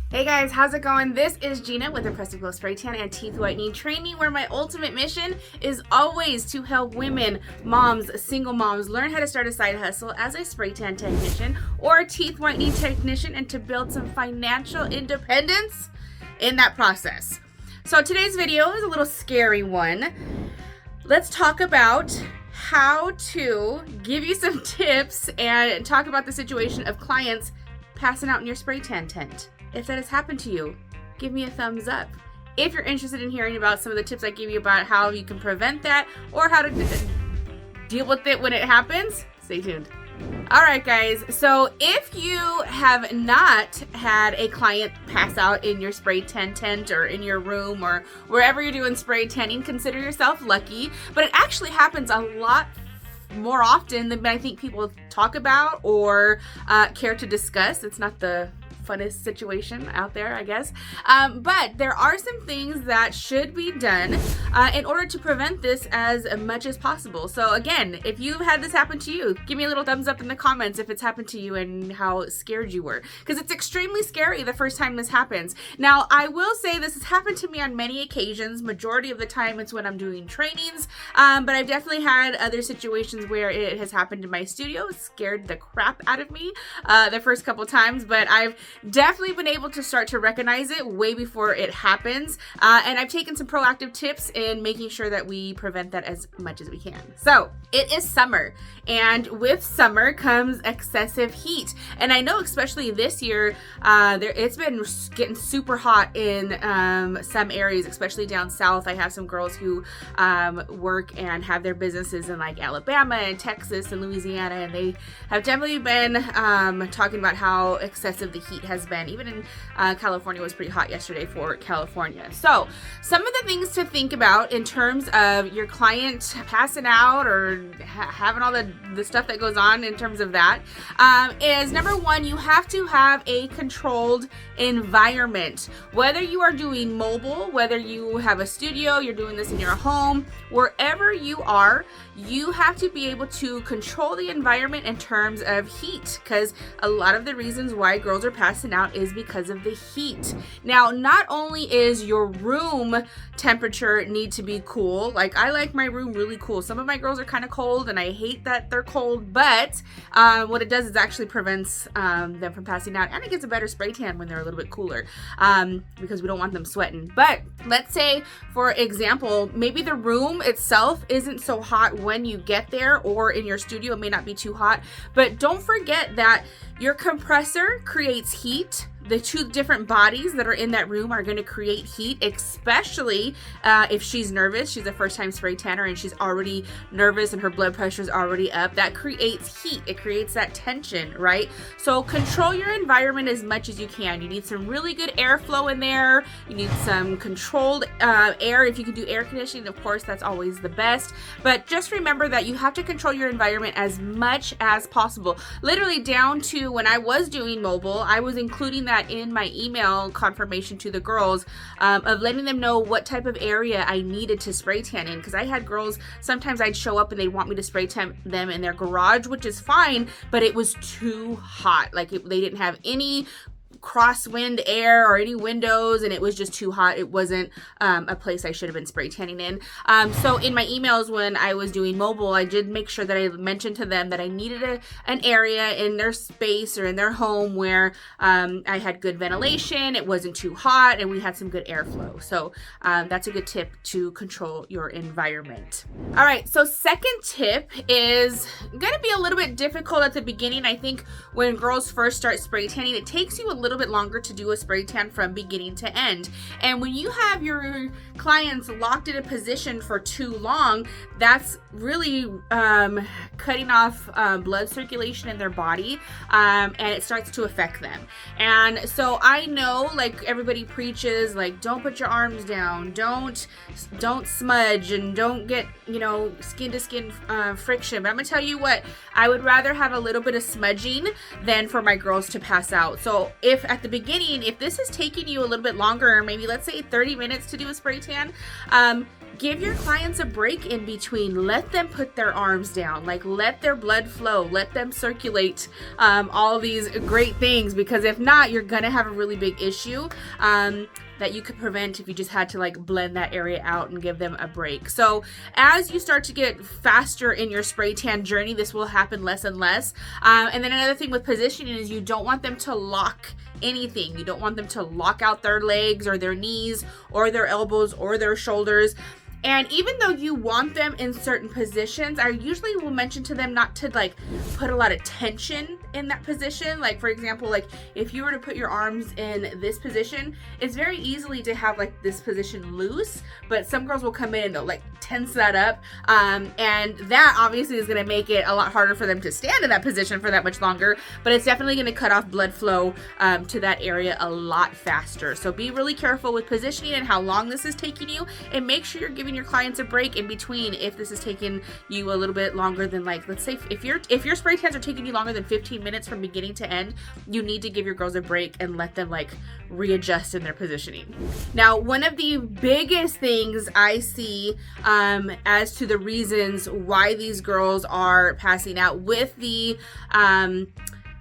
Hey guys, how's it going? This is Gina with Impressive Glow Spray Tan and Teeth Whitening Training, where my ultimate mission is always to help women, moms, single moms learn how to start a side hustle as a spray tan technician or a teeth whitening technician and to build some financial independence in that process. So today's video is a little scary one. Let's talk about how to give you some tips and talk about the situation of clients passing out in your spray tan tent. If that has happened to you, give me a thumbs up. If you're interested in hearing about some of the tips I give you about how you can prevent that or how to deal with it when it happens, stay tuned. All right, guys. So if you have not had a client pass out in your spray tan tent or in your room or wherever you're doing spray tanning, consider yourself lucky. But it actually happens a lot more often than I think people talk about or care to discuss. It's not the funnest situation out there, I guess. But there are some things that should be done in order to prevent this as much as possible. So again, if you've had this happen to you, give me a little thumbs up in the comments if it's happened to you and how scared you were. Because it's extremely scary the first time this happens. Now, I will say this has happened to me on many occasions. Majority of the time it's when I'm doing trainings. But I've definitely had other situations where it has happened in my studio. It scared the crap out of me the first couple times. But I've definitely been able to start to recognize it way before it happens. And I've taken some proactive tips in making sure that we prevent that as much as we can. So it is summer, and with summer comes excessive heat. And I know especially this year, it's been getting super hot in some areas, especially down south. I have some girls who work and have their businesses in like Alabama and Texas and Louisiana, and they have definitely been talking about how excessive the heat has been. Even in California was pretty hot yesterday for California. So some of the things to think about in terms of your client passing out or having all the stuff that goes on in terms of that is number one, you have to have a controlled environment. Whether you are doing mobile, whether you have a studio, you're doing this in your home, wherever you are, you have to be able to control the environment in terms of heat, because a lot of the reasons why girls are passing out is because of the heat. Now, not only is your room temperature need to be cool, like I like my room really cool. Some of my girls are kind of cold and I hate that they're cold, but what it does is actually prevents them from passing out, and it gets a better spray tan when they're a little bit cooler because we don't want them sweating. But let's say, for example, maybe the room itself isn't so hot when you get there, or in your studio it may not be too hot, but don't forget that your compressor creates heat. The two different bodies that are in that room are going to create heat, especially if she's nervous. She's a first-time spray tanner and she's already nervous and her blood pressure is already up. That creates heat. It creates that tension, right? So control your environment as much as you can. You need some really good airflow in there. You need some controlled air. If you can do air conditioning, of course, that's always the best. But just remember that you have to control your environment as much as possible. Literally down to when I was doing mobile, I was including that in my email confirmation to the girls of letting them know what type of area I needed to spray tan in, because I had girls, sometimes I'd show up and they'd want me to spray tan them in their garage, which is fine, but it was too hot. Like they didn't have any crosswind air or any windows, and it was just too hot. It wasn't a place I should have been spray tanning in. So in my emails when I was doing mobile, I did make sure that I mentioned to them that I needed an area in their space or in their home where I had good ventilation, it wasn't too hot, and we had some good airflow. So that's a good tip to control your environment. All right, so second tip is gonna be a little bit difficult at the beginning. I think when girls first start spray tanning, it takes you a little bit longer to do a spray tan from beginning to end. And when you have your clients locked in a position for too long, that's really cutting off blood circulation in their body, and it starts to affect them. And so I know, like everybody preaches, like don't put your arms down, don't smudge, and don't get, skin to skin friction. But I'm gonna tell you what, I would rather have a little bit of smudging than for my girls to pass out. So if at the beginning, if this is taking you a little bit longer, maybe let's say 30 minutes to do a spray tan, Give your clients a break in between. Let them put their arms down, like let their blood flow, let them circulate all these great things, because if not, you're gonna have a really big issue that you could prevent if you just had to like blend that area out and give them a break. So as you start to get faster in your spray tan journey, this will happen less and less. And then another thing with positioning is you don't want them to lock anything. You don't want them to lock out their legs or their knees or their elbows or their shoulders. And even though you want them in certain positions, I usually will mention to them not to like put a lot of tension in that position. Like for example, like if you were to put your arms in this position, it's very easily to have like this position loose, but some girls will come in and they'll like tense that up. And that obviously is gonna make it a lot harder for them to stand in that position for that much longer, but it's definitely gonna cut off blood flow to that area a lot faster. So be really careful with positioning and how long this is taking you, and make sure you're giving your clients a break in between if this is taking you a little bit longer than, like, let's say if your spray tans are taking you longer than 15 minutes from beginning to end, you need to give your girls a break and let them like readjust in their positioning. Now, one of the biggest things I see as to the reasons why these girls are passing out with the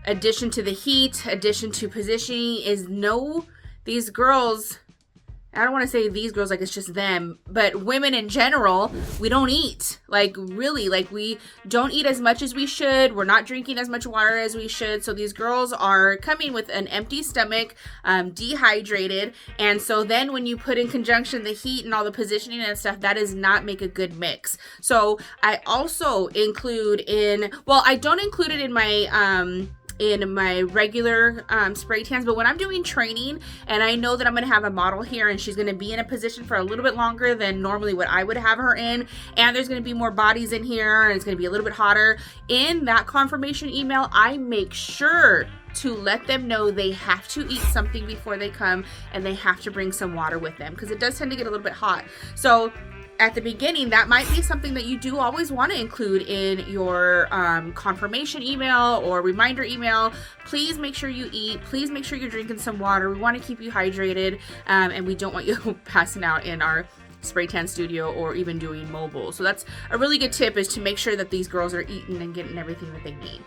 addition to the heat, addition to positioning, is these girls, I don't want to say these girls like it's just them, but women in general, we don't eat. Like really, like we don't eat as much as we should. We're not drinking as much water as we should. So these girls are coming with an empty stomach, dehydrated. And so then when you put in conjunction the heat and all the positioning and stuff, that does not make a good mix. So I also include I don't include it in my regular spray tans, but when I'm doing training and I know that I'm gonna have a model here and she's gonna be in a position for a little bit longer than normally what I would have her in, and there's gonna be more bodies in here and it's gonna be a little bit hotter, in that confirmation email I make sure to let them know they have to eat something before they come, and they have to bring some water with them because it does tend to get a little bit hot. So at the beginning, that might be something that you do always want to include in your confirmation email or reminder email. Please make sure you eat. Please make sure you're drinking some water. We want to keep you hydrated, and we don't want you passing out in our spray tan studio or even doing mobile. So that's a really good tip, is to make sure that these girls are eating and getting everything that they need.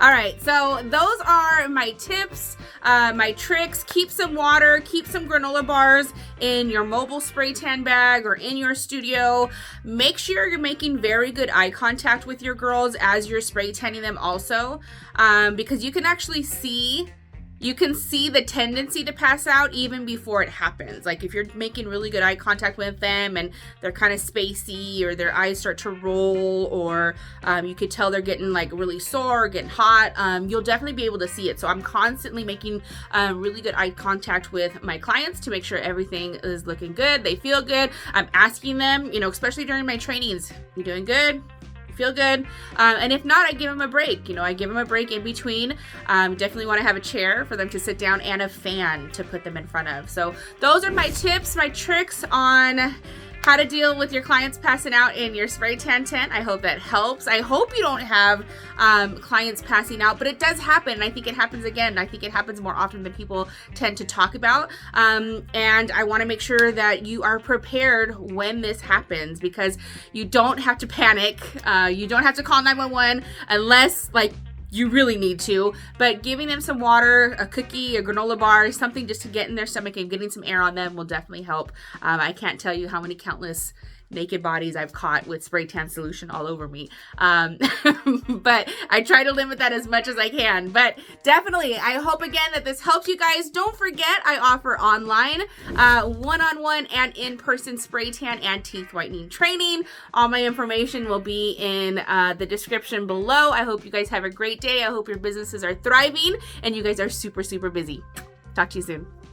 All right, so those are my tips, my tricks. Keep some water, keep some granola bars in your mobile spray tan bag or in your studio. Make sure you're making very good eye contact with your girls as you're spray tanning them also, because you can actually see the tendency to pass out even before it happens. Like if you're making really good eye contact with them and they're kind of spacey, or their eyes start to roll, or you could tell they're getting like really sore or getting hot, you'll definitely be able to see it. So I'm constantly making really good eye contact with my clients to make sure everything is looking good, they feel good. I'm asking them, especially during my trainings, you doing good? Feel good? And if not, I give them a break. I give them a break in between. Definitely want to have a chair for them to sit down and a fan to put them in front of. So those are my tips, my tricks on how to deal with your clients passing out in your spray tan tent. I hope that helps. I hope you don't have clients passing out, but it does happen. I think it happens again. I think it happens more often than people tend to talk about. And I want to make sure that you are prepared when this happens, because you don't have to panic. You don't have to call 911 unless you really need to, but giving them some water, a cookie, a granola bar, something just to get in their stomach and getting some air on them will definitely help. I can't tell you how many countless naked bodies I've caught with spray tan solution all over me. But I try to limit that as much as I can. But definitely, I hope again that this helps you guys. Don't forget, I offer online, one-on-one and in-person spray tan and teeth whitening training. All my information will be in the description below. I hope you guys have a great day. I hope your businesses are thriving and you guys are super, super busy. Talk to you soon.